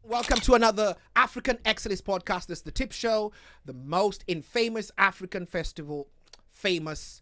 Welcome to another African Exodus podcast. This is the Tip Show, the most infamous African festival, famous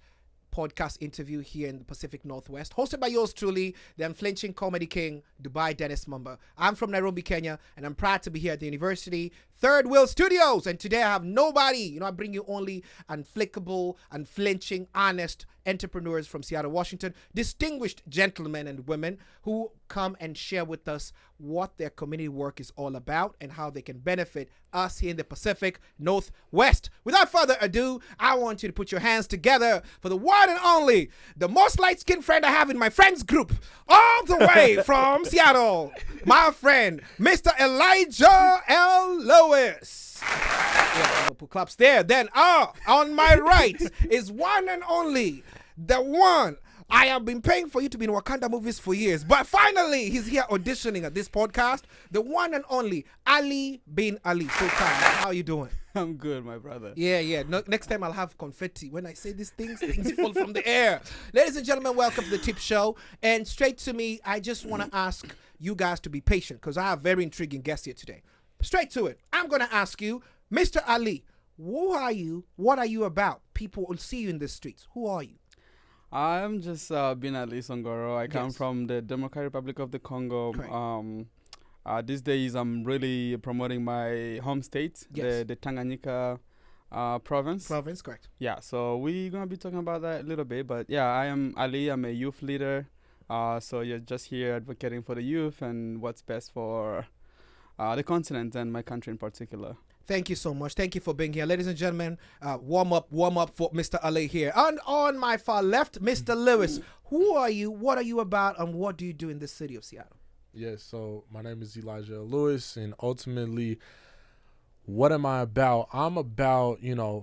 podcast interview here in the Pacific Northwest, hosted by yours truly, the unflinching comedy king, Dubai Dennis Mumba. I'm from Nairobi, Kenya, and I'm proud to be here at the University Third Wheel Studios. And today I have nobody. I bring you only unflickable, unflinching, honest entrepreneurs from Seattle, Washington, distinguished gentlemen and women who come and share with us what their community work is all about and how they can benefit us here in the Pacific Northwest. Without further ado, I want you to put your hands together for the one and only, the most light-skinned friend I have in my friends group, all the way from Seattle, my friend, Mr. Elijah L. Lewis. Yeah, put claps there. Then, on my right is one and only, the one. I have been paying for you to be in Wakanda movies for years, but finally he's here auditioning at this podcast. The one and only Ali bin Ali Sultan. How are you doing? I'm good, my brother. Yeah. No, next time I'll have confetti. When I say these things fall from the air. Ladies and gentlemen, welcome to the Tip Show. And straight to me, I just want to ask you guys to be patient because I have very intriguing guests here today. Straight to it. I'm going to ask you, Mr. Ali, who are you? What are you about? People will see you in the streets. Who are you? I'm just bin Ali Songoro. I come from the Democratic Republic of the Congo. These days, I'm really promoting my home state, the Tanganyika province. Province, correct. Yeah, so we're going to be talking about that a little bit. But yeah, I am Ali. I'm a youth leader. So you're just here advocating for the youth and what's best for the continent and my country in particular. Thank you so much. Thank you for being here. Ladies and gentlemen, warm up for Mr. Ali here. And on my far left, Mr. Lewis. Who are you? What are you about? And what do you do in the city of Seattle? Yes, so my name is Elijah Lewis, and ultimately, what am I about? I'm about,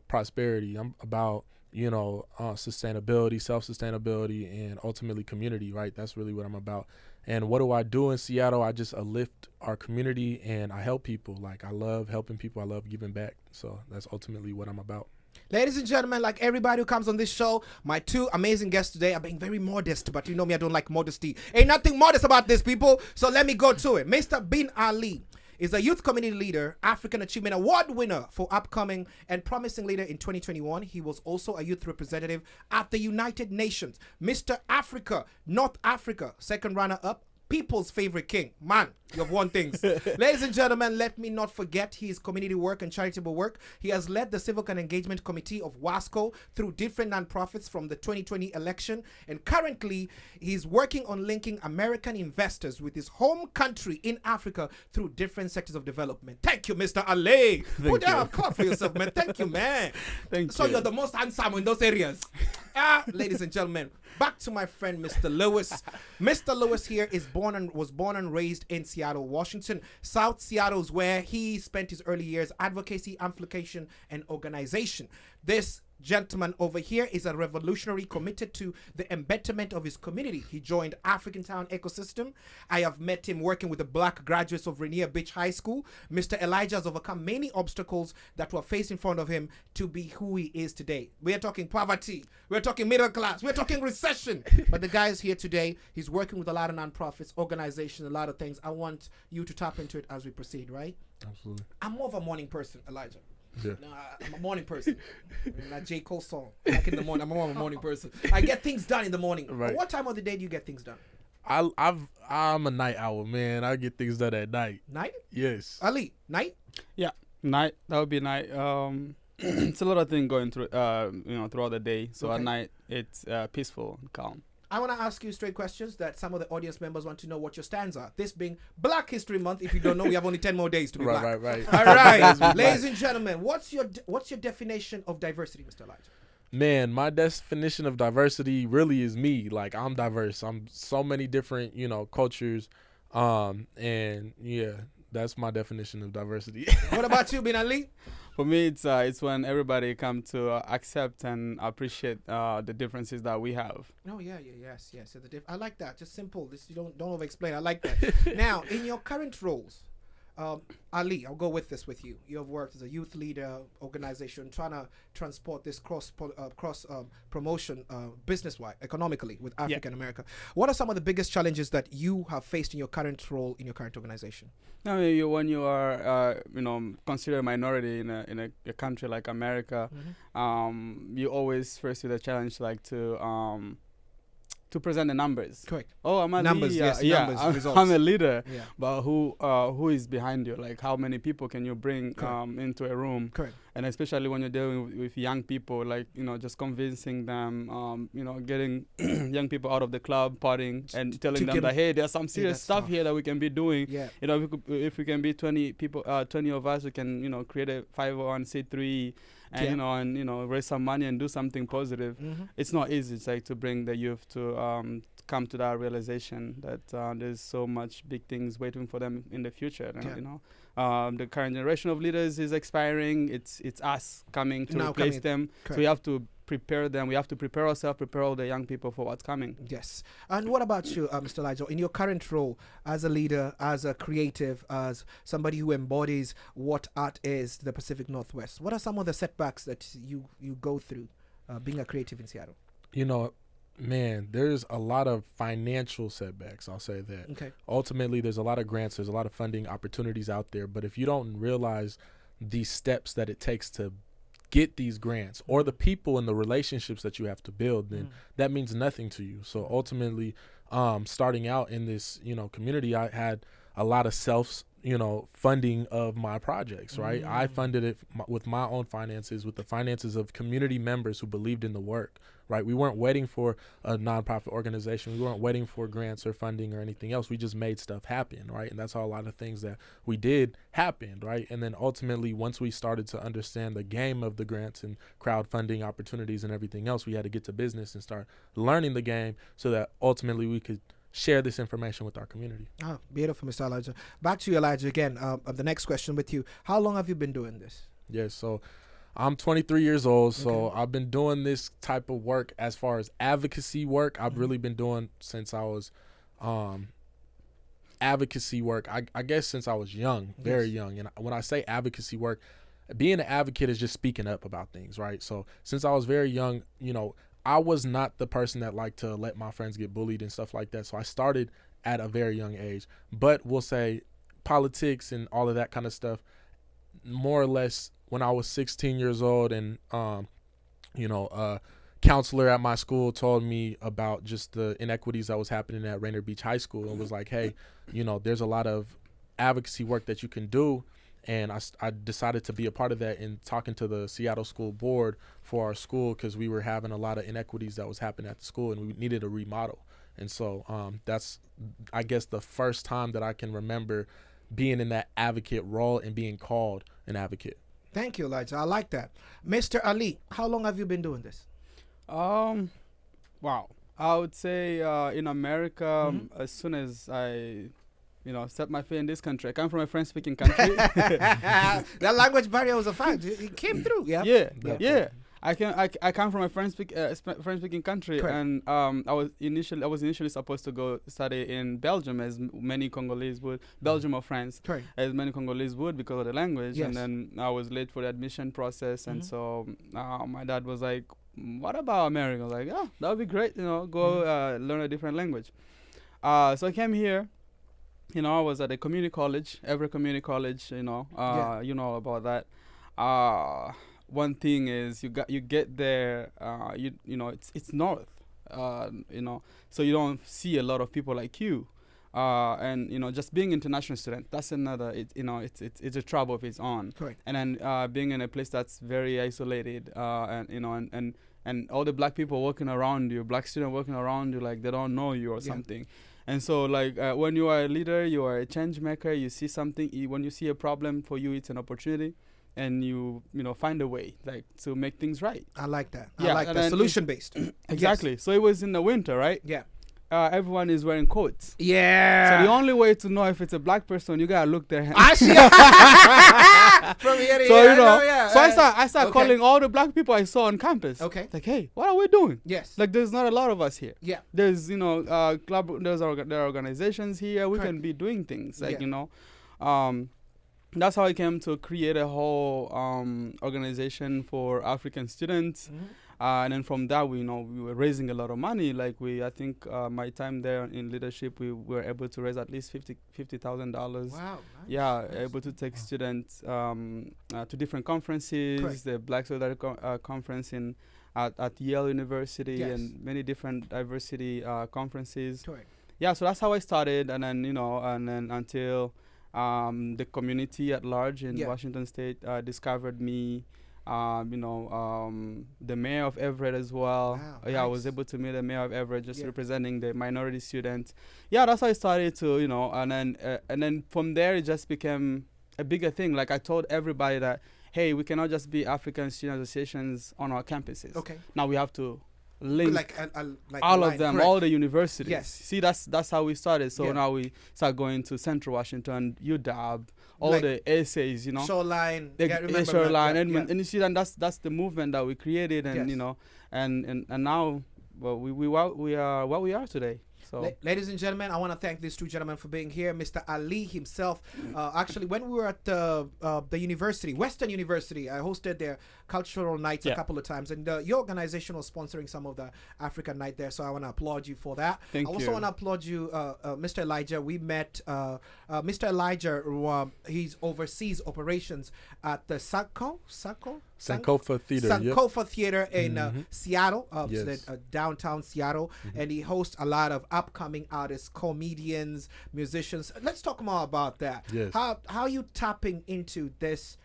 prosperity. I'm about, sustainability, self-sustainability, and ultimately community, right? That's really what I'm about. And what do I do in Seattle? I just uplift our community and I help people. Like, I love helping people. I love giving back. So that's ultimately what I'm about. Ladies and gentlemen, like everybody who comes on this show, my two amazing guests today are being very modest, but you know me, I don't like modesty. Ain't nothing modest about this, people. So let me go to it. Mr. Bin Ali is a youth community leader, African Achievement Award winner for upcoming and promising leader in 2021. He was also a youth representative at the United Nations. Mr. Africa, North Africa, second runner-up, people's favorite king. Man, you have won things. Ladies and gentlemen, let me not forget his community work and charitable work. He has led the Civic and Engagement Committee of WASCO through different nonprofits from the 2020 election. And currently, he's working on linking American investors with his home country in Africa through different sectors of development. Thank you, Mr. Ali. Put down a clap for yourself, man. Thank you, man. Thank So you. you're the most handsome in those areas. Ladies and gentlemen, back to my friend, Mr. Lewis. Mr. Lewis here was born and raised in Seattle, Washington. South Seattle is where he spent his early years, advocacy, amplification, and organization. This gentleman over here is a revolutionary committed to the embetterment of his community. He joined African Town Ecosystem. I have met him working with the black graduates of Rainier Beach High School. Mr. Elijah has overcome many obstacles that were faced in front of him to be who he is today. We are talking poverty. We're talking middle class. We're talking recession. But the guy is here today. He's working with a lot of nonprofits, organizations, a lot of things. I want you to tap into it as we proceed, right? Absolutely. I'm more of a morning person, Elijah. Yeah. No, I'm a morning person. That J. Cole song. Like in the morning. I'm more of a morning person. I get things done in the morning. Right. But what time of the day do you get things done? I'm a night owl, man. I get things done at night. Night? Yes. Ali, night? Yeah, night. That would be night. It's a lot of things going through, throughout the day. So Okay. at night, it's peaceful and calm. I want to ask you straight questions that some of the audience members want to know what your stands are. This being Black History Month. If you don't know, we have only 10 more days to be black. Right. All right. Ladies and gentlemen, what's your definition of diversity, Mr. Elijah? Man, my definition of diversity really is me. Like, I'm diverse. I'm so many different, cultures. And yeah, that's my definition of diversity. What about you, Bin Ali? For me, it's when everybody come to accept and appreciate the differences that we have. Oh, yes. I like that. Just simple. This, you don't over-explain. I like that. Now, in your current roles, Ali, I'll go with this with you. You have worked as a youth leader organization trying to transport this cross promotion business-wide, economically with African America. What are some of the biggest challenges that you have faced in your current role in your current organization? I mean, when you are, considered a minority in a country like America, you always face with a challenge like to present the numbers. Correct. Oh, I'm a numbers, leader. yes, Yeah, numbers, I'm a leader. Yeah. But who is behind you? Like, how many people can you bring into a room? Correct. And especially when you're dealing with young people, like, just convincing them, getting young people out of the club, partying, and telling them that, hey, there's some serious stuff here that we can be doing. Yeah. If we can be 20 people, 20 of us, we can, create a 501c3 and, raise some money and do something positive. It's not easy. It's like to bring the youth to come to that realization that there's so much big things waiting for them in the future. The current generation of leaders is expiring. It's us coming to replace them. Correct. So we have to prepare them. We have to prepare ourselves, prepare all the young people for what's coming. Yes. And what about you, Mr. Elijah, in your current role as a leader, as a creative, as somebody who embodies what art is to the Pacific Northwest? What are some of the setbacks that you go through being a creative in Seattle? Man, there's a lot of financial setbacks, I'll say that. Okay. Ultimately, there's a lot of grants, there's a lot of funding opportunities out there, but if you don't realize the steps that it takes to get these grants or the people and the relationships that you have to build, then that means nothing to you. So ultimately, starting out in this, community, I had a lot of funding of my projects, right? I funded it with my own finances, with the finances of community members who believed in the work, right? We weren't waiting for a nonprofit organization. We weren't waiting for grants or funding or anything else. We just made stuff happen, right? And that's how a lot of things that we did happened, right? And then ultimately, once we started to understand the game of the grants and crowdfunding opportunities and everything else, we had to get to business and start learning the game so that ultimately we could share this information with our community. Oh, beautiful, Mr. Elijah. Back to you, Elijah, again. The next question with you. How long have you been doing this? Yes, so I'm 23 years old, so I've been doing this type of work as far as advocacy work. I've really been doing since I was advocacy work, I guess since I was young, very young. And when I say advocacy work, being an advocate is just speaking up about things, right? So since I was very young, I was not the person that liked to let my friends get bullied and stuff like that. So I started at a very young age. But we'll say politics and all of that kind of stuff, more or less when I was 16 years old and, a counselor at my school told me about just the inequities that was happening at Rainier Beach High School and was like, hey, there's a lot of advocacy work that you can do. And I decided to be a part of that in talking to the Seattle School Board for our school because we were having a lot of inequities that was happening at the school and we needed a remodel. And so that's, I guess, the first time that I can remember being in that advocate role and being called an advocate. Thank you, Elijah. I like that. Mr. Ali, how long have you been doing this? Wow. I would say in America, as soon as I set my foot in this country. I come from a French-speaking country. That language barrier was a fact. It came through. Yeah. I come from a French-speaking country. Correct. And I was initially supposed to go study in Belgium, as many Congolese would. Belgium or France, Correct. as many Congolese would because of the language. Yes. And then I was late for the admission process, and so my dad was like, "What about America?" I was like, "Oh, that would be great. Go learn a different language." So I came here. I was at a community college, every community college, you know about that. One thing is you get there, it's north, so you don't see a lot of people like you, and just being international student, that's another, it's a trouble of its own. Correct. And then being in a place that's very isolated, and all the black people working around you, black students working around you, like they don't know you or something. And so, like, when you are a leader, you are a change maker, you see something, when you see a problem, for you, it's an opportunity, and you find a way, like, to make things right. I like that. Yeah, I like that. Solution-based. Exactly. Yes. So it was in the winter, right? Yeah. Everyone is wearing coats. Yeah. So the only way to know if it's a black person, you gotta look their hands. I see. From here to so here. So I start calling all the black people I saw on campus. Okay. Like, hey, what are we doing? Yes. Like, there's not a lot of us here. Yeah. There's there are organizations here. We can be doing things like that's how I came to create a whole organization for African students. And then from that, we were raising a lot of money. Like I think my time there in leadership, we were able to raise at least $50,000. Wow. Nice. Yeah, Nice. able to take students to different conferences. Correct. The Black Solidarity Conference at Yale University, Yes. and many different diversity conferences. Correct. Yeah, so that's how I started, and then until the community at large in Washington State discovered me. The mayor of Everett as well. Wow, Yeah, nice. I was able to meet the mayor of Everett, just representing the minority students. Yeah, that's how I started to, and then from there it just became a bigger thing. Like I told everybody that, hey, we cannot just be African student associations on our campuses. Okay. Now we have to link like all of them, correct. all the universities. Yes. See, that's how we started. So now we start going to Central Washington, UW, all like the essays, Shoreline, Shoreline, and and you see, then that's the movement that we created, and and now, well, we are what we are today. So, ladies and gentlemen, I want to thank these two gentlemen for being here. Mr. Ali himself, actually, when we were at the university, Western University, I hosted their cultural nights a couple of times, and your organization was sponsoring some of the African night there, so I want to applaud you for that. Thank you. I also want to applaud you, Mr. Elijah. We met Mr. Elijah. He oversees operations at the Sankofa Theater. Sankofa Theater in Seattle, Yes. downtown Seattle, and he hosts a lot of upcoming artists, comedians, musicians. Let's talk more about that. Yes. How are you tapping into this?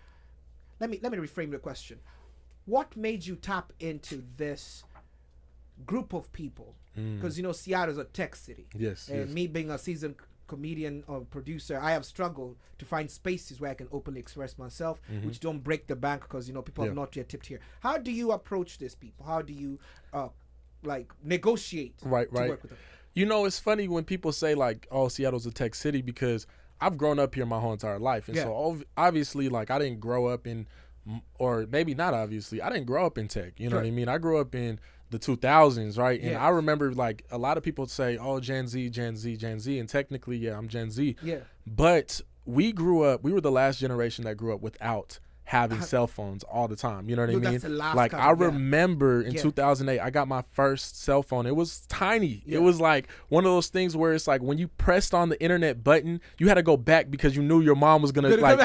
Let me reframe the question. What made you tap into this group of people? Because Seattle's a tech city. Yes. And me being a seasoned comedian or producer, I have struggled to find spaces where I can openly express myself, which don't break the bank, because people have not yet tipped here. How do you approach these people? How do you negotiate to work with them? It's funny when people say like, oh, Seattle's a tech city, because I've grown up here my whole entire life, and so obviously, like, I didn't grow up in, or maybe not obviously, I didn't grow up in tech. You know what I mean? I grew up in the 2000s, right? And I remember, like, a lot of people say, oh, Gen Z, and technically, I'm Gen Z. Yeah. But we were the last generation that grew up without having cell phones all the time. You know what I mean? That's the last like, couple, I remember in 2008, I got my first cell phone. It was tiny. It was like one of those things where it's like when you pressed on the internet button, you had to go back because you knew your mom was going to like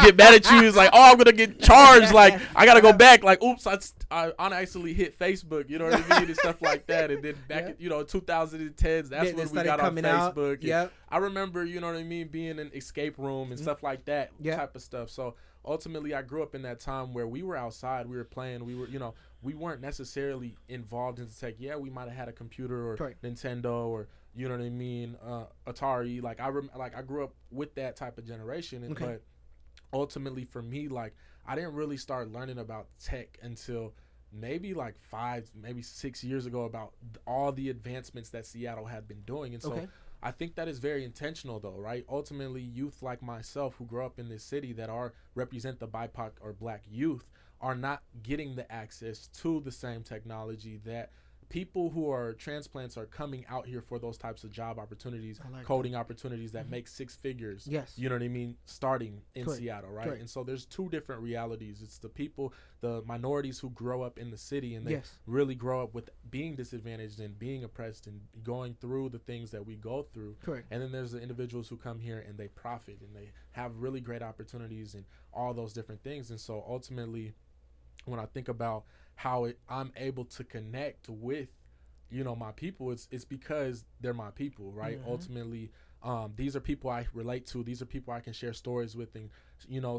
get mad at you. It's like, oh, I'm going to get charged. Like, I got to go back. Like, oops, I unaccidentally hit Facebook. You know what I mean? And stuff like that. And then back, 2010s, that's when we got on Facebook. Yeah. I remember, you know what I mean, being in an escape room and stuff like that type of stuff. So ultimately, I grew up in that time where we were outside, we were playing, we weren't necessarily involved in tech. Yeah, we might have had a computer or Nintendo or, you know what I mean, Atari. Like, I grew up with that type of generation. And, but ultimately for me, like, I didn't really start learning about tech until maybe like 5, maybe 6 years ago, about all the advancements that Seattle had been doing. And so I think that is very intentional, though, right? Ultimately, youth like myself who grow up in this city that represent the BIPOC or Black youth are not getting the access to the same technology that people who are transplants are coming out here for. those types of job opportunities, coding opportunities that make 6 figures. Yes. You know what I mean? Starting in Seattle, right? And so there's 2 different realities. It's the people, the minorities who grow up in the city and they really grow up with being disadvantaged and being oppressed and going through the things that we go through. Correct. And then there's the individuals who come here and they profit and they have really great opportunities and all those different things. And so ultimately, when I think about how I'm able to connect with, my people, it's because they're my people, right? Ultimately, these are people I relate to. These are people I can share stories with and,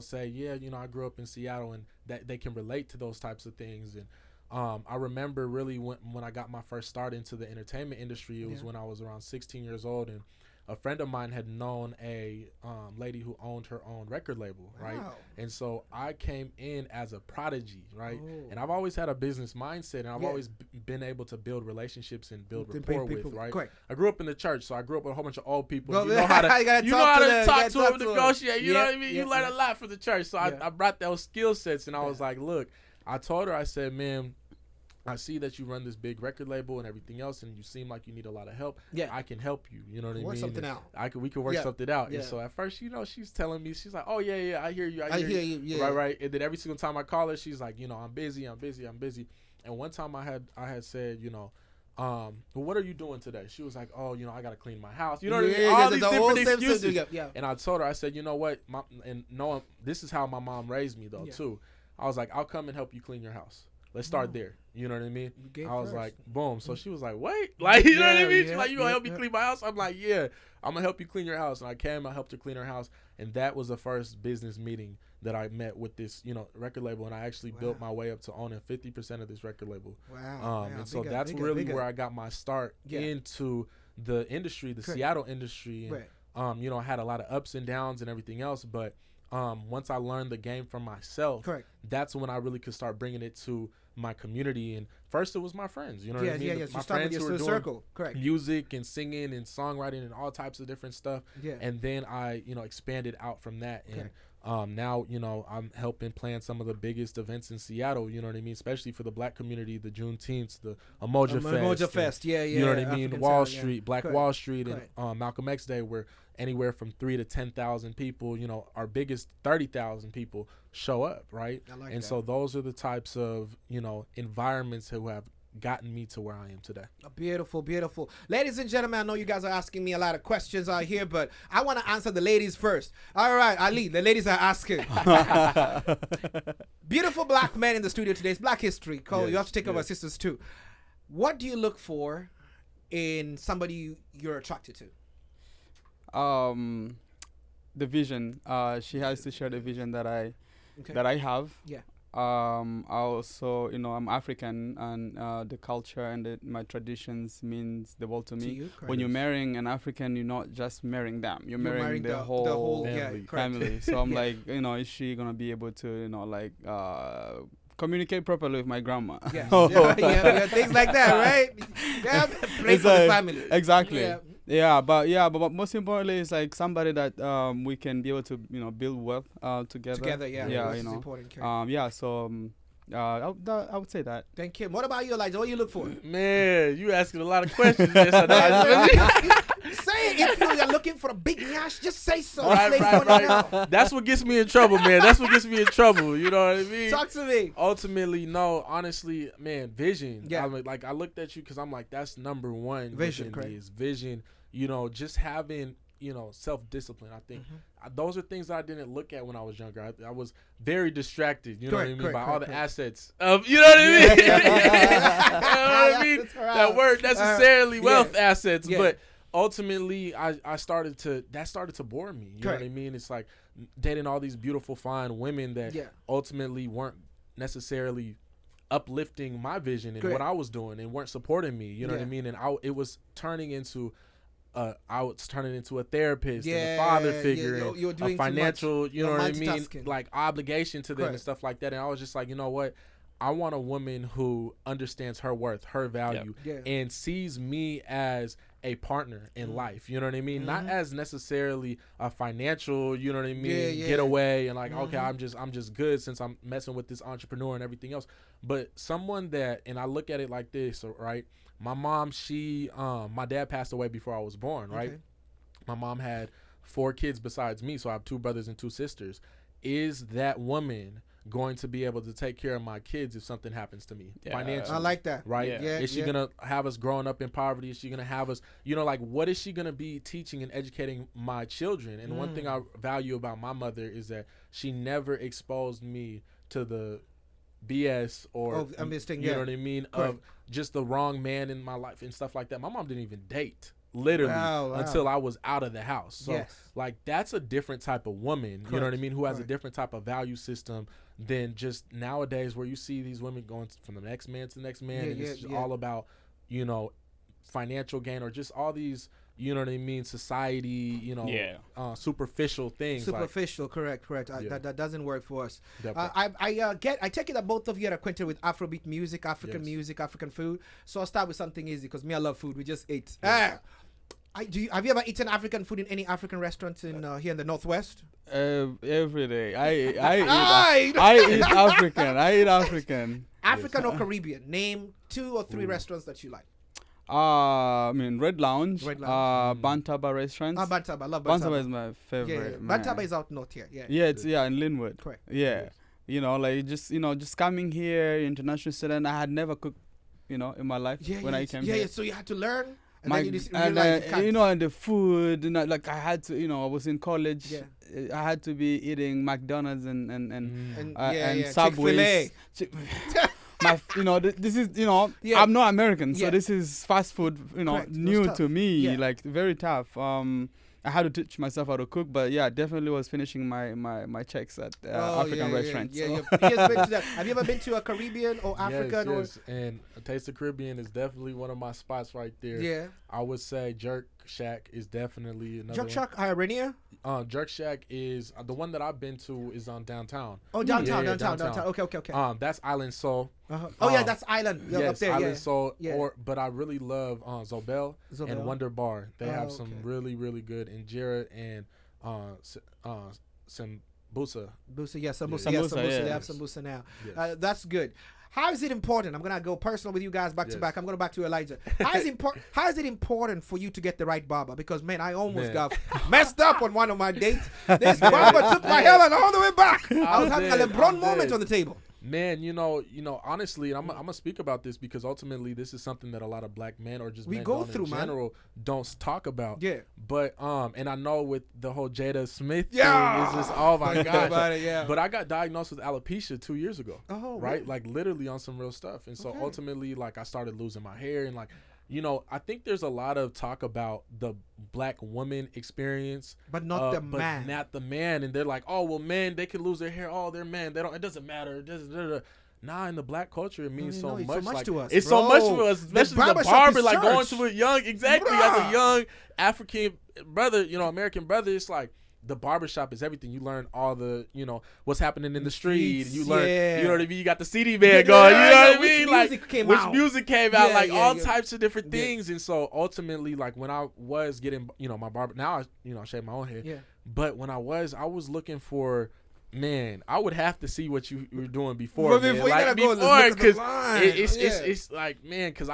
say, I grew up in Seattle, and that they can relate to those types of things. And I remember really when I got my first start into the entertainment industry, it was when I was around 16 years old, and a friend of mine had known a lady who owned her own record label, right? Wow. And so I came in as a prodigy, right? Oh. And I've always had a business mindset, and I've always been able to build relationships and build rapport with, right? Correct. I grew up in the church, so I grew up with a whole bunch of old people. Well, you know how to talk to them, negotiate. You know what I mean? Yeah, you learn a lot from the church. So I brought those skill sets, and I was like, look, I told her, I said, man, I see that you run this big record label and everything else, and you seem like you need a lot of help. Yeah. I can help you. You know what I mean? Work something out. We can work something out. Yeah. And so at first, she's telling me, she's like, oh, yeah, I hear you. I hear you. Yeah. Right. And then every single time I call her, she's like, I'm busy. And one time I had said, well, what are you doing today? She was like, oh, I got to clean my house. You know what I mean? All these different excuses. Yeah. And I told her, I said, you know what? This is how my mom raised me, though, too. I was like, I'll come and help you clean your house. Let's start there. You know what I mean? I was like, boom. So she was like, wait. Like, you know what I mean? She's like, you going to help me clean my house? I'm like, yeah, I'm going to help you clean your house. And I helped her clean her house. And that was the first business meeting that I met with this, record label. And I actually built my way up to owning 50% of this record label. Wow. And so that's really where I got my start into the industry, the Seattle industry. And, I had a lot of ups and downs and everything else. But once I learned the game for myself, that's when I really could start bringing it to my community. And first it was my friends, what I mean? My friends who were doing music and singing and songwriting and all types of different stuff. And then I, expanded out from that. And now, I'm helping plan some of the biggest events in Seattle, you know what I mean? Especially for the black community, the Juneteenth, the Emoja Fest. You know what I mean? Wall Street, Black Wall Street, and Malcolm X Day, where anywhere from 3,000 to 10,000 people, our biggest 30,000 people show up, right? And so those are the types of, environments who have gotten me to where I am today. Beautiful. Ladies and gentlemen, I know you guys are asking me a lot of questions out here, but I want to answer the ladies first. All right, Ali, the ladies are asking. Beautiful black men in the studio today. It's Black History. Cole, you have to take up our sisters too. What do you look for in somebody you're attracted to? The vision. She has to share the vision that I have. Yeah. Also, I'm African, and the culture and my traditions means the world to me. When you're marrying an African, you're not just marrying them. You're marrying the whole family. So I'm like, is she gonna be able to, communicate properly with my grandma? Yeah, things like that, right? Yeah, play for the family. Exactly. Yeah, but most importantly, it's like somebody that we can be able to build wealth together. Important, I would say that. Thank you. What about you, Elijah? What do you look for? Man, you asking a lot of questions. Say it. If you're looking for a big nyash, just say so. Right. That's what gets me in trouble, man. That's what gets me in trouble. You know what I mean? Talk to me. Ultimately, no. Honestly, man, vision. Yeah. I looked at you because I'm like, that's number one. Vision. Is vision. Just having self-discipline. I think those are things that I didn't look at when I was younger. I was very distracted, know what I mean, by all the assets of, you know what I mean? You know what I mean? That weren't necessarily wealth assets, but ultimately that started to bore me. You know what I mean? It's like dating all these beautiful, fine women that ultimately weren't necessarily uplifting my vision and what I was doing and weren't supporting me. You know what I mean? And it was turning into I was turning into a therapist and a father figure and a financial, you know what I mean, like obligation to them and stuff like that. And I was just like, you know what? I want a woman who understands her worth, her value, and sees me as a partner in life. You know what I mean? Not as necessarily a financial, you know what I mean, getaway and like, okay, I'm just good since I'm messing with this entrepreneur and everything else. But someone that, and I look at it like this, right? My mom, my dad passed away before I was born, right? Okay. My mom had 4 kids besides me, so I have 2 brothers and 2 sisters. Is that woman going to be able to take care of my kids if something happens to me financially? I like that. Right? Is she going to have us growing up in poverty? Is she going to have us, what is she going to be teaching and educating my children? And one thing I value about my mother is that she never exposed me to the BS or you know what I mean, of just the wrong man in my life and stuff like that. My mom didn't even date literally until I was out of the house. So like that's a different type of woman, you know what I mean, who has a different type of value system than just nowadays where you see these women going from the next man to the next man and it's all about, financial gain or just all these, you know what I mean, society, superficial things. Superficial, correct. That doesn't work for us. I take it that both of you are acquainted with Afrobeat music, African music, African food. So I'll start with something easy because me, I love food. We just ate. Have you ever eaten African food in any African restaurants in here in the Northwest? Every day. I eat African. African or Caribbean? Name 2 or 3 restaurants that you like. I mean, Red Lounge. Bantaba restaurants. Bantaba. I love Bantaba. Bantaba is my favorite. Yeah. Bantaba is out north here. Yeah. Yeah, it's in Linwood. Correct. Yeah. Yes. You know, like just coming here, international student. I had never cooked, in my life when I came here. Yeah. So you had to learn. And then you just realized and the food, like I had to, I was in college. Yeah. I had to be eating McDonald's and Chick-fil-A. Subways. This is, I'm not American, so this is fast food, Correct. new to me, Yeah. like very tough. I had to teach myself how to cook, but yeah, definitely was finishing my checks at African restaurants. Yeah. Have you ever been to a Caribbean or African? Yes. And a Taste of Caribbean is definitely one of my spots right there. Yeah. I would say Jerk Shack is definitely another Jerk Shack, Irenia? Jerk Shack is the one that I've been to is on downtown. Oh, downtown. Okay. That's Island Soul. Oh yeah, that's Island. Yes, up there. Island Soul. Yeah. But I really love Zobel and Wonder Bar. They have some really, really good injera and sambusa. Sambusa. They have sambusa now. Yes. That's good. How is it important? I'm gonna go personal with you guys back to back. I'm going back to Elijah. How is it important for you to get the right barber? Because man, I almost got messed up on one of my dates. This barber took my hair all the way back. I was having a LeBron moment on the table. Man, honestly, and I'm gonna speak about this because ultimately this is something that a lot of black men or just men in general don't talk about. Yeah. But and I know with the whole Jada Smith thing, it's just oh my gosh. But I got diagnosed with alopecia 2 years ago. Oh, right? really? Like literally on some real stuff. And so ultimately, like I started losing my hair and like. I think there's a lot of talk about the black woman experience, but not the man. Not the man, and they're like, "Oh, well, men they can lose their hair. Oh, they're men. They don't. It doesn't matter." Nah, in the black culture, it means so much to us. It's so much to us, especially the barber, like going to a young, as a young African brother, American brother. It's like. The barbershop is everything. You learn all the, what's happening in the street. You learn, you know what I mean? You got the CD man going, you know what I mean? Which music came out, all types of different things. And so ultimately, like when I was getting, my barber, now I shave my own hair. Yeah. But when I was looking for, man, I would have to see what you were doing before. Before you gotta go because it's like, man, because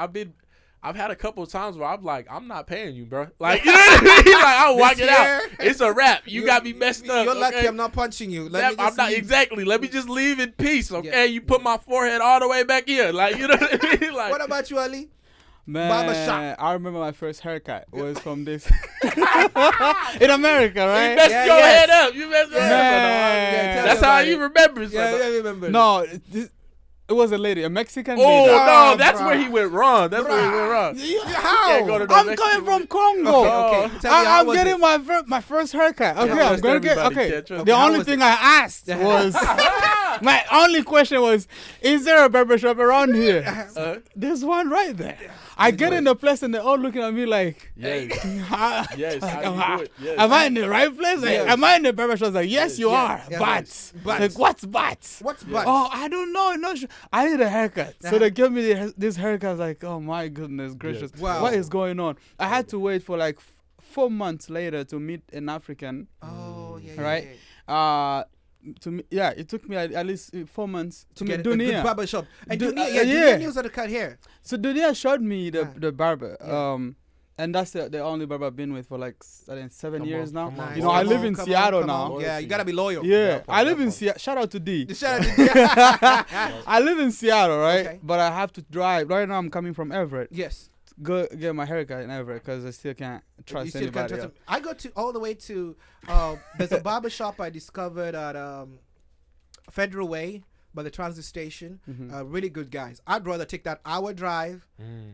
I've had a couple of times where I'm like, I'm not paying you, bro. Like, you know what I mean? Like, I'll walk it out. It's a wrap. You got me messed up. You're lucky I'm not punching you. I'm not exactly. Let me just leave in peace, okay? Yeah. You put my forehead all the way back here, like, you know what I mean? Like, what about you, Ali? Man, I remember my first haircut was from this in America, right? You messed your head up. You messed your head up. That's how you remember. I remember. No. It was a lady, a Mexican lady. Oh, no, that's where he went wrong. That's where he went wrong. How? I'm coming from Congo. Okay. I'm getting my first haircut. Okay, I'm going to get, okay. The only thing I asked was, my only question was, is there a barbershop around here? There's one right there. I get in the place and they're all looking at me like, yes. Am I in the right place? Like, am I in the barbershop? Like, yes, you are. But. Like, what's but? What's but? Oh, I don't know. Not sure. I need a haircut. So they give me this haircut. I was like, oh my goodness gracious. Wow. What is going on? I had to wait for like 4 months later to meet an African. Oh, yeah. Right? It took me at least 4 months to meet Dunia. A good barbershop. And Dunia knows how to cut hair. So Dunia showed me the barber. And that's the only barber I've been with for like 7 years now. Nice. I live in Seattle now. Yeah, you gotta be loyal. Yeah, I live in Seattle. Shout out to D. I live in Seattle, right? Okay. But I have to drive. Right now I'm coming from Everett. Yes. Go get my haircut in Everett because I still can't trust anybody. I go to all the way to, there's a barber shop I discovered at Federal Way by the transit station. Really good guys. I'd rather take that hour drive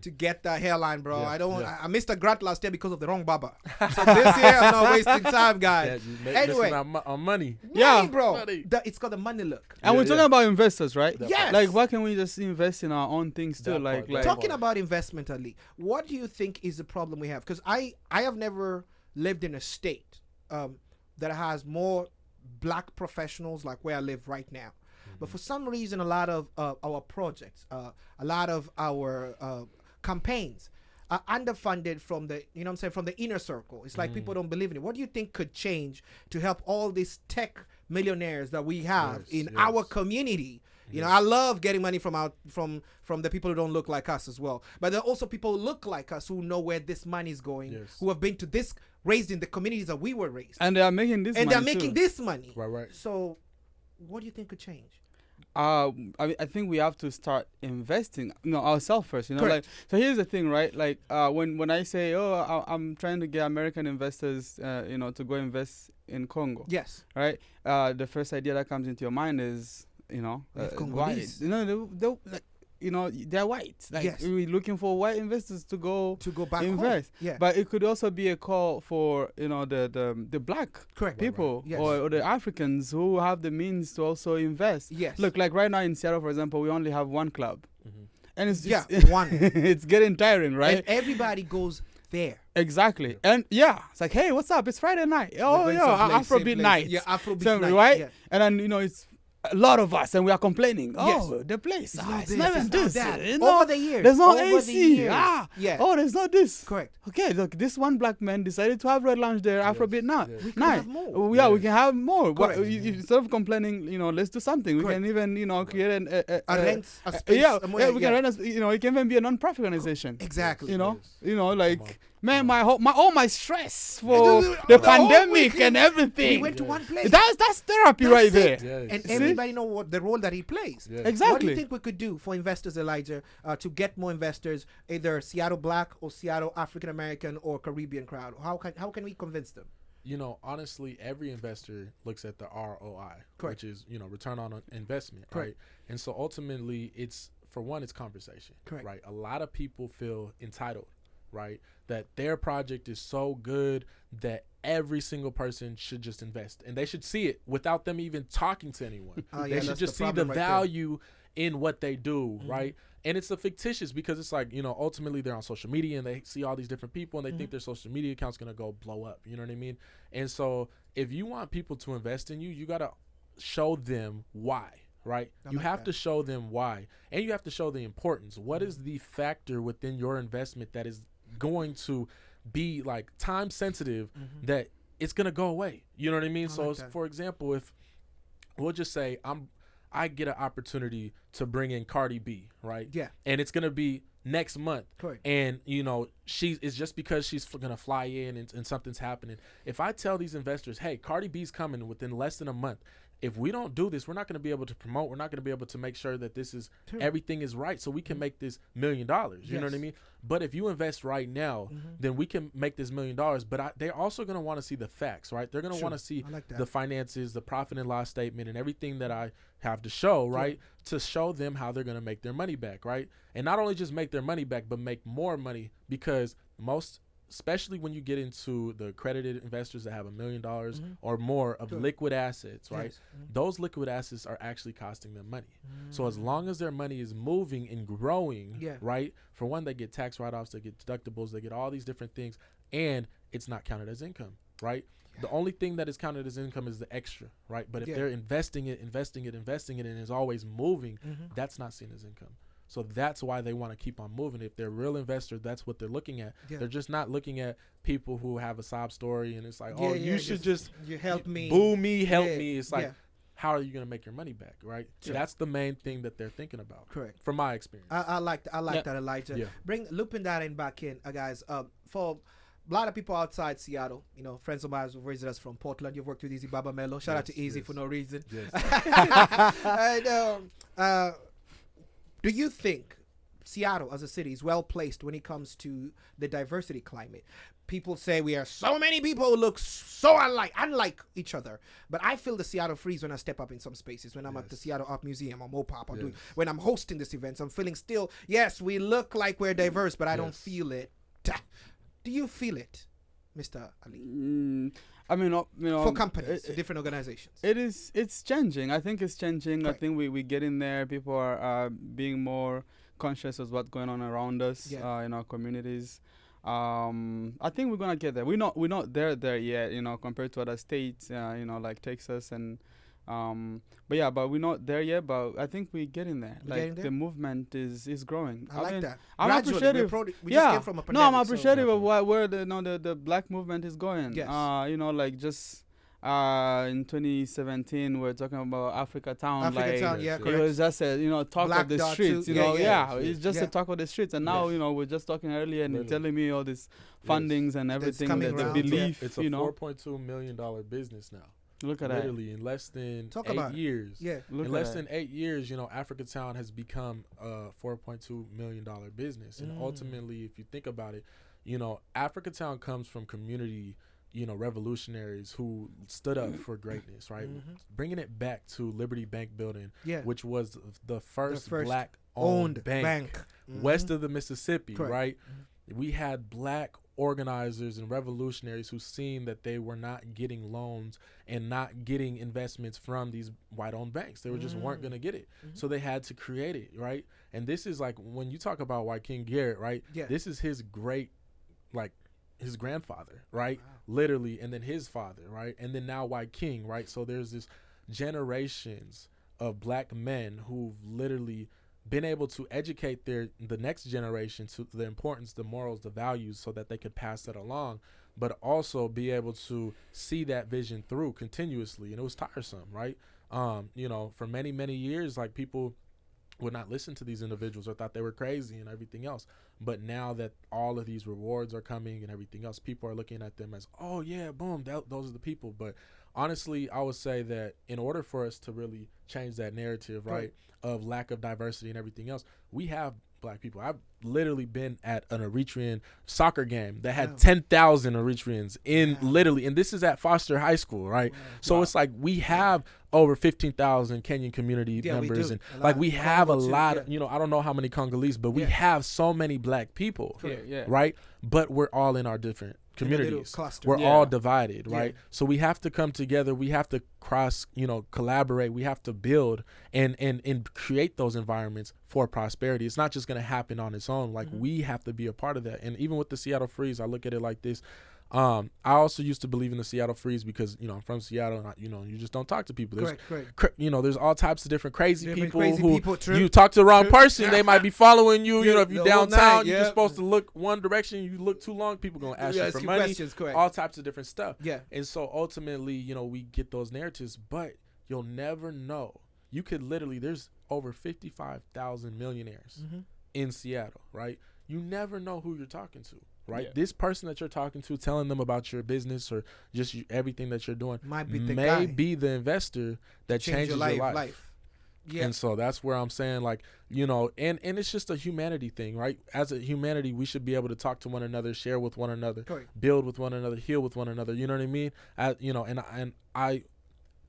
to get that hairline, bro. I missed a grant last year because of the wrong barber. So this year I'm not wasting time, guys. Anyway, on money. Yeah, bro. It's got the money look. And we're talking about investors, right? Yes. Like, why can't we just invest in our own things too? Like talking about investment, Ali. What do you think is the problem we have? Because I have never lived in a state that has more black professionals like where I live right now. But for some reason, a lot of our projects, a lot of our campaigns are underfunded from the, from the inner circle. It's like people don't believe in it. What do you think could change to help all these tech millionaires that we have in our community You know, I love getting money from the people who don't look like us as well. But there are also people who look like us who know where this money is going, who have been to this, raised in the communities that we were raised. And they are making this money. And they're making this money. Right. So what do you think could change? I think we have to start investing, ourselves first. Like, so here's the thing, right? Like, when I say, I'm trying to get American investors, to go invest in Congo. Yes. Right. The first idea that comes into your mind is, white. They're white. Like, we're looking for white investors to go back invest. Home. Yeah. But it could also be a call for the black people Yes. or the Africans who have the means to also invest. Yes. Look, like right now in Seattle, for example, we only have one club, and it's just one. It's getting tiring, right? And everybody goes there. Exactly. And it's like, hey, what's up? It's Friday night. Afrobeat night. Yeah, Afrobeat night. Right? Yeah. And then it's a lot of us, and we are complaining. The place. It's never this. Over the years. There's no Over AC. There's not this. Correct. Okay, look, this one black man decided to have Red Lounge there, Afrobeat night. We can have more. We can have more. Instead of complaining, let's do something. Correct. We can even, create a space. We can rent it can even be a non-profit organization. Exactly. Man, all my stress for the pandemic and everything. We went to one place. That's therapy right there. Yes. And everybody know what the role that he plays. Yes. Exactly. What do you think we could do for investors, Elijah, to get more investors, either Seattle Black or Seattle African American or Caribbean crowd? How can we convince them? Honestly, every investor looks at the ROI, which is, return on investment, Correct. right? And so ultimately, it's conversation, Correct. right? A lot of people feel entitled, right? That their project is so good that every single person should just invest, and they should see it without them even talking to anyone. They should just see the value in what they do, right? And it's a fictitious, because it's like, ultimately they're on social media and they see all these different people and they think their social media account's going to go blow up. You know what I mean? And so if you want people to invest in you, you got to show them why, right? You have to show them why, and you have to show the importance. What is the factor within your investment that is going to be like time sensitive, that it's going to go away? You know what I mean? For example, if we'll just say I get an opportunity to bring in Cardi B, right? Yeah. And it's going to be next month. Correct. And, it's just because she's going to fly in and something's happening. If I tell these investors, hey, Cardi B's coming within less than a month, if we don't do this, we're not going to be able to promote. We're not going to be able to make sure that this is everything is right, so we can make this $1 million. You know what I mean? But if you invest right now, then we can make this $1 million. But they're also going to want to see the facts, right? They're going to want to see the finances, the profit and loss statement, and everything that I have to show, right? To show them how they're going to make their money back, right? And not only just make their money back, but make more money, because especially when you get into the accredited investors that have $1 million or more of liquid assets, right? Yes. Those liquid assets are actually costing them money. So as long as their money is moving and growing, right? For one, they get tax write-offs, they get deductibles, they get all these different things, and it's not counted as income, right? The only thing that is counted as income is the extra, right? But if they're investing it, and it's always moving, that's not seen as income. So that's why they want to keep on moving. If they're a real investor, that's what they're looking at. They're just not looking at people who have a sob story and it's like, you should just you help me, boo me, help me. It's like, how are you going to make your money back, right? So that's the main thing that they're thinking about. Correct. From my experience. I like that, Elijah. Yeah. Looping that in back in, guys. For a lot of people outside Seattle, friends of mine who visited us from Portland. You've worked with Easy Baba Mello. Shout out to Easy for no reason. Yes. And, do you think Seattle as a city is well placed when it comes to the diversity climate? People say we are so many people who look so unlike each other. But I feel the Seattle freeze when I step up in some spaces. When I'm at the Seattle Art Museum or Mopop, or when I'm hosting this event, I'm feeling still, yes, we look like we're diverse, but I don't feel it. Do you feel it, Mr. Ali? I mean, for companies, different organizations. It's changing. I think it's changing. Right. I think we get in there. People are being more conscious of what's going on around us in our communities. I think we're gonna get there. We're not there yet. Compared to other states. Like Texas and. But we're not there yet. But I think we're getting there. The movement is growing. I like that. I'm appreciative. We just came from a pandemic, I'm appreciative of where the black movement is going. Yes. in 2017 we're talking about Africa Town. Yeah, it was just a talk Black of the dot streets. too. It's just a talk of the streets. And now we're just talking earlier and telling me all these fundings and everything that the belief. It's a $4.2 million business now. Look at literally in less than 8 years. Yeah, in less than 8 years, Africa Town has become a $4.2 million business. And ultimately, if you think about it, Africa Town comes from community, revolutionaries who stood up for greatness, right? Bringing it back to Liberty Bank Building, which was the first black-owned bank west of the Mississippi, right? We had black organizers and revolutionaries who seen that they were not getting loans and not getting investments from these white-owned banks. They were just weren't going to get it. So they had to create it, right? And this is like when you talk about White King Garrett, right? This is his great, his grandfather, right? Wow. Literally, and then his father, right? And then now White King, right? So there's this generations of black men who've literally been able to educate the next generation to the importance, the morals, the values, so that they could pass that along, but also be able to see that vision through continuously. And it was tiresome, right? For many, many years, people would not listen to these individuals or thought they were crazy and everything else. But now that all of these rewards are coming and everything else, people are looking at them as, oh yeah, boom, those are the people. But honestly, I would say that in order for us to really change that narrative, right, of lack of diversity and everything else, we have black people. I've literally been at an Eritrean soccer game that had 10,000 Eritreans literally, and this is at Foster High School, right? So it's like we have over 15,000 Kenyan community members, and we have a lot of, I don't know how many Congolese, but we have so many black people, right? But we're all in our different communities. We're all divided, right? So we have to come together. We have to collaborate. We have to build and create those environments for prosperity. It's not just going to happen on its own. We have to be a part of that. And even with the Seattle Freeze, I look at it like this. I also used to believe in the Seattle Freeze because, I'm from Seattle and, you just don't talk to people. There's, there's all types of different crazy people who you talk to the wrong person. They might be following you. If you're downtown, you're just supposed to look one direction. You look too long, people going to ask you for money. All types of different stuff. And so ultimately, we get those narratives, but you'll never know. You could literally, there's over 55,000 millionaires in Seattle, right? You never know who you're talking to. Right, this person that you're talking to, telling them about your business or just everything that you're doing, may be the investor that changes your life. And so that's where I'm saying, and it's just a humanity thing, right? As a humanity, we should be able to talk to one another, share with one another, build with one another, heal with one another. You know what I mean? And I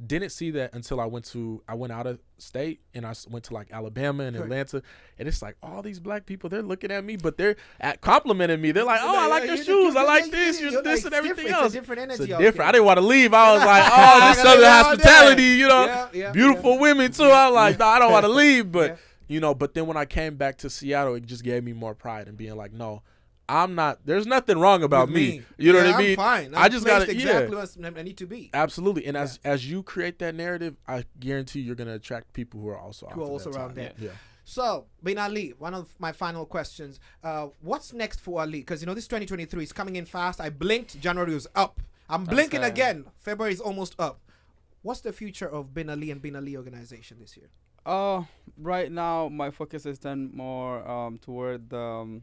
didn't see that until I went out of state and I went to Alabama and Atlanta, and it's all these black people, they're looking at me, but they're complimenting me. They're like, oh, I like your shoes, I like this, you're this and everything else. It's a different energy. It's different. I didn't want to leave. I was like, oh, this Southern hospitality, beautiful women too. I'm like, no, I don't want to leave, but but then when I came back to Seattle, it just gave me more pride and being like, no, I'm not. There's nothing wrong about me. You know what I mean? I'm fine. I just got exactly what I need to be. Absolutely. And as you create that narrative, I guarantee you're going to attract people who are also around there. Yeah. So, Bin Ali, one of my final questions. What's next for Ali? Because this 2023 is coming in fast. I blinked. January was up. I'm blinking again. February is almost up. What's the future of Bin Ali and Bin Ali organization this year? Right now, my focus is done more toward the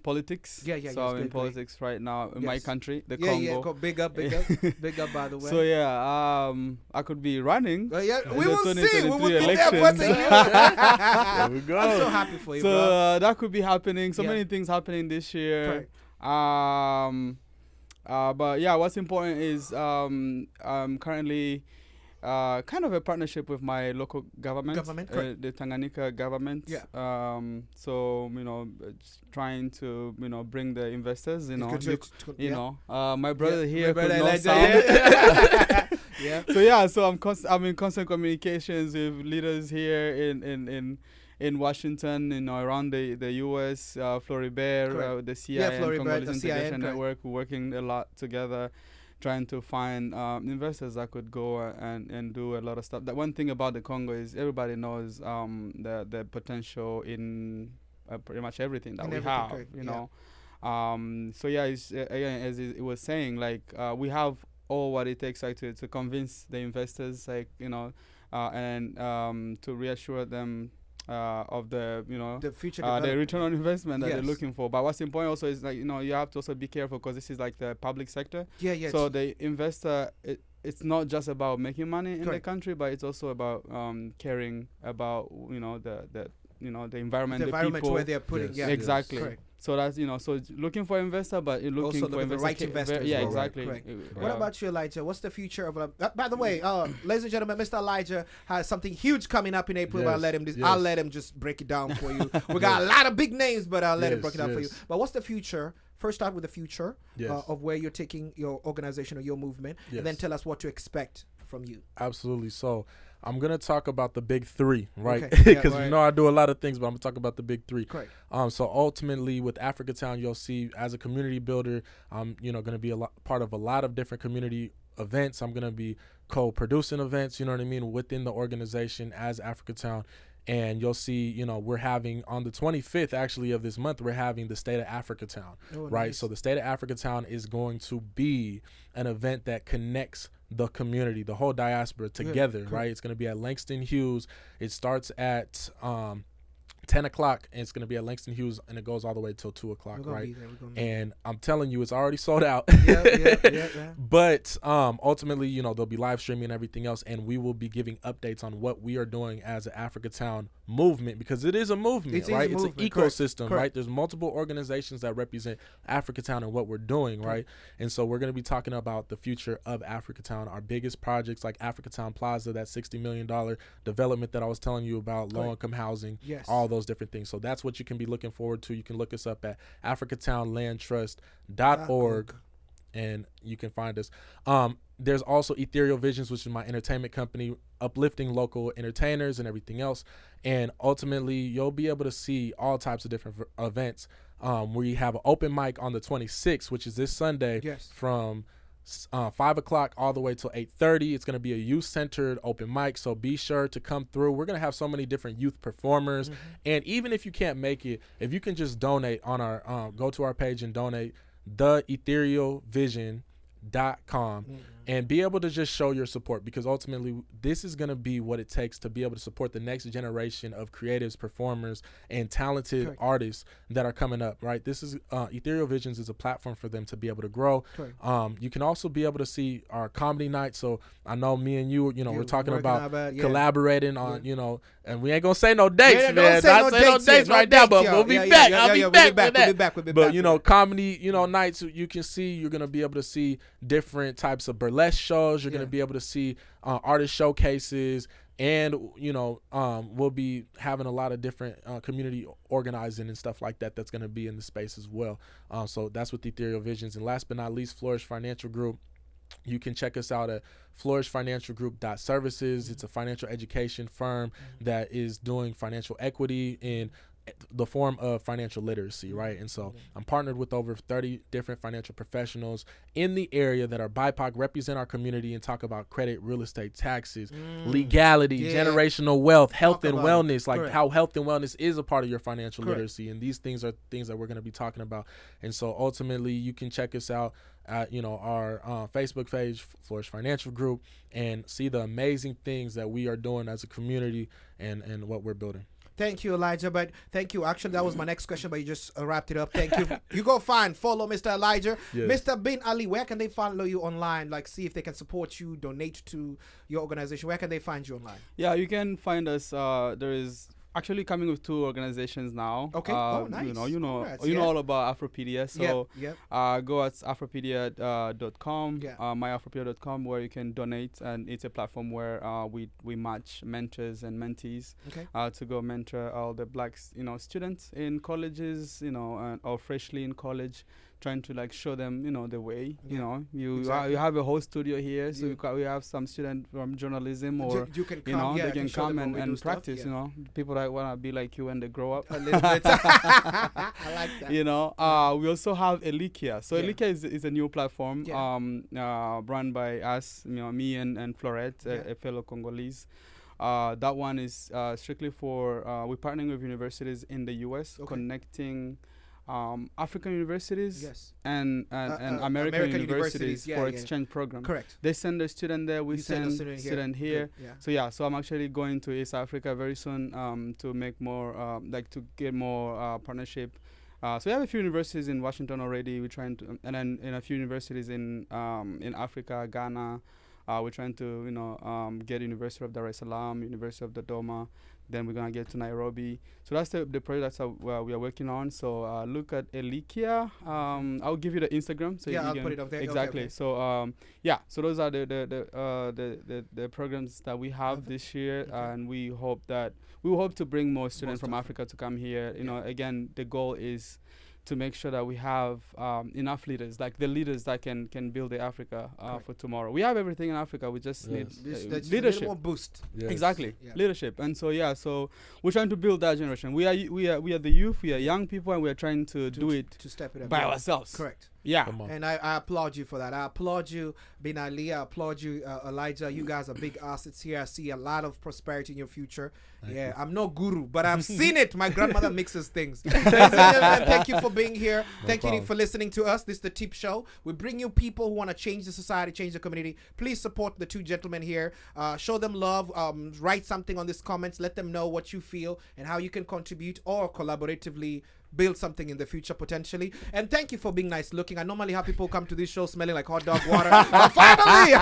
politics. So I'm in politics right now in my country, the Congo. Big up, big up, by the way. So I could be running. We will see. We will be there for There we go. I'm so happy for you, bro. So that could be happening. So many things happening this year. But what's important is I'm currently kind of a partnership with my local government, the Tanganyika government. So just trying to bring the investors. My brother here could know sound. So I'm in constant communications with leaders here in Washington, around the U.S., Floribert, the CIN, Congolese Integration Network. We're working a lot together, trying to find investors that could go and do a lot of stuff. The one thing about the Congo is everybody knows the potential in pretty much everything that we have, So it's, again, as it was saying, we have all what it takes like to convince the investors, like, and to reassure them of the the future the return on investment that yes. they're looking for. But what's important also is, like, you have to also be careful, because this is like the public sector. Yeah. So the investor, it's not just about making money in the country, but it's also about caring about the environment, the people where they're putting. Yes. Yeah, exactly. Correct. So that's so looking for investor, but looking also for the right investors. Yeah, well, exactly. Right. What about you, Elijah? What's the future of? By the way, ladies and gentlemen, Mr. Elijah has something huge coming up in April. Yes. I'll let him just break it down for you. We got a lot of big names, but I'll let him break it down for you. Yes. But what's the future? First, start with the future of where you're taking your organization or your movement, and then tell us what to expect from you. Absolutely. So I'm going to talk about the big three, right? Because Because I do a lot of things, but I'm going to talk about the big three. Correct. So ultimately with Africatown, you'll see, as a community builder, I'm going to be part of a lot of different community events. I'm going to be co-producing events, within the organization as Africatown. And you'll see, we're having on the 25th actually of this month, we're having the State of Africatown, right? Nice. So the State of Africatown is going to be an event that connects the community, the whole diaspora together, right? It's going to be at Langston Hughes. It starts at 10 o'clock, and it's going to be at Langston Hughes, and it goes all the way till 2 o'clock, right? And I'm telling you, it's already sold out. Yeah. But ultimately, there'll be live streaming and everything else, and we will be giving updates on what we are doing as an Africatown movement, because it is a movement, right? It's an ecosystem, right? There's multiple organizations that represent Africatown and what we're doing, right? And so we're going to be talking about the future of Africatown, our biggest projects like Africatown Plaza, that $60 million development that I was telling you about, low-income housing, all those different things. So that's what you can be looking forward to. You can look us up at africatownlandtrust.org, and you can find us. There's also Ethereal Visions, which is my entertainment company, uplifting local entertainers and everything else. And ultimately, you'll be able to see all types of different events. We have an open mic on the 26th, which is this Sunday, from 5 o'clock all the way till 8:30. It's going to be a youth-centered open mic, so be sure to come through. We're going to have so many different youth performers, and even if you can't make it, if you can just donate on our go to our page and donate, theetherealvision.com, and be able to just show your support, because ultimately this is going to be what it takes to be able to support the next generation of creatives, performers, and talented artists that are coming up, right? This is Ethereal Visions is a platform for them to be able to grow. You can also be able to see our comedy night. So I know me and you, we're talking about collaborating on, and we ain't gonna say no dates, man. Not say no dates right now, but we'll be back. I'll be back. We'll be back. But comedy, nights, you can see, you're gonna be able to see different types of burlesque shows. You're gonna be able to see artist showcases, and we'll be having a lot of different community organizing and stuff like that. That's gonna be in the space as well. So that's with Ethereal Visions. And last but not least, Flourish Financial Group. You can check us out at flourishfinancialgroup.services. It's a financial education firm that is doing financial equity in the form of financial literacy, right? And so I'm partnered with over 30 different financial professionals in the area that are BIPOC, represent our community, and talk about credit, real estate, taxes, legality, generational wealth, health and wellness, like how health and wellness is a part of your financial literacy. And these things are things that we're going to be talking about. And so ultimately you can check us out at our Facebook page, Flourish Financial Group, and see the amazing things that we are doing as a community and what we're building. Thank you, Elijah. But thank you. Actually, that was my next question, but you just wrapped it up. Thank you. You go follow Mr. Elijah. Mr. Bin Ali, where can they follow you online? Like, see if they can support you, donate to your organization. Where can they find you online? Yeah, you can find us. There is actually coming with 2 organizations now. Okay. Nice. You know all about Afropedia. So go at afropedia.com, myafropedia.com, where you can donate, and it's a platform where we match mentors and mentees to go mentor all the Black students in colleges, or freshly in college, trying to like show them the way. You have a whole studio here, so we have some students from journalism, or you can come, they can come and practice. Stuff, people that want to be like you when they grow up. A little bit. I like that. We also have Elikia. So Elikia is a new platform run by us, me and Florette, a fellow Congolese. That one is strictly for we're partnering with universities in the US, connecting African universities Yes. and American universities for exchange program. Correct. They send a student there, we send a student here. Yeah. So so I'm actually going to East Africa very soon to make more, like to get more partnership. So we have a few universities in Washington already. We're trying to, and then in a few universities in Africa, Ghana. We're trying to, get University of Dar es Salaam, University of Dodoma. Then we're gonna get to Nairobi. So that's the project that we are working on. So look at Elikia. I'll give you the Instagram. So I'll put it up there. Exactly. Okay. So so those are the programs that we have this year, and we hope to bring more students from Africa to come here. You know, again, the goal is to make sure that we have enough leaders, like the leaders that can build the Africa for tomorrow. We have everything in Africa. We just need leadership. A little more boost. Yes. Exactly, leadership. And so so we're trying to build that generation. We are the youth. We are young people, and we are trying to do it to step it up by ourselves. Correct. Yeah. And I applaud you for that. I applaud you, Bin Ali. I applaud you, Elijah. You guys are big assets here. I see a lot of prosperity in your future. Thank you. I'm no guru, but I've seen it. My grandmother mixes things. Ladies and gentlemen, thank you for being here. Thank you for listening to us. This is the Tip Show. We bring you people who want to change the society, change the community. Please support the two gentlemen here. Show them love. Write something on these comments. Let them know what you feel and how you can contribute or collaboratively build something in the future potentially. And thank you for being nice looking. I normally have people come to this show smelling like hot dog water. But finally,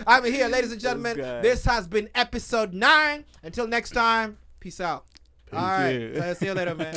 I'm here, ladies and gentlemen. This has been episode 9. Until next time, peace out. All right. See you later, man.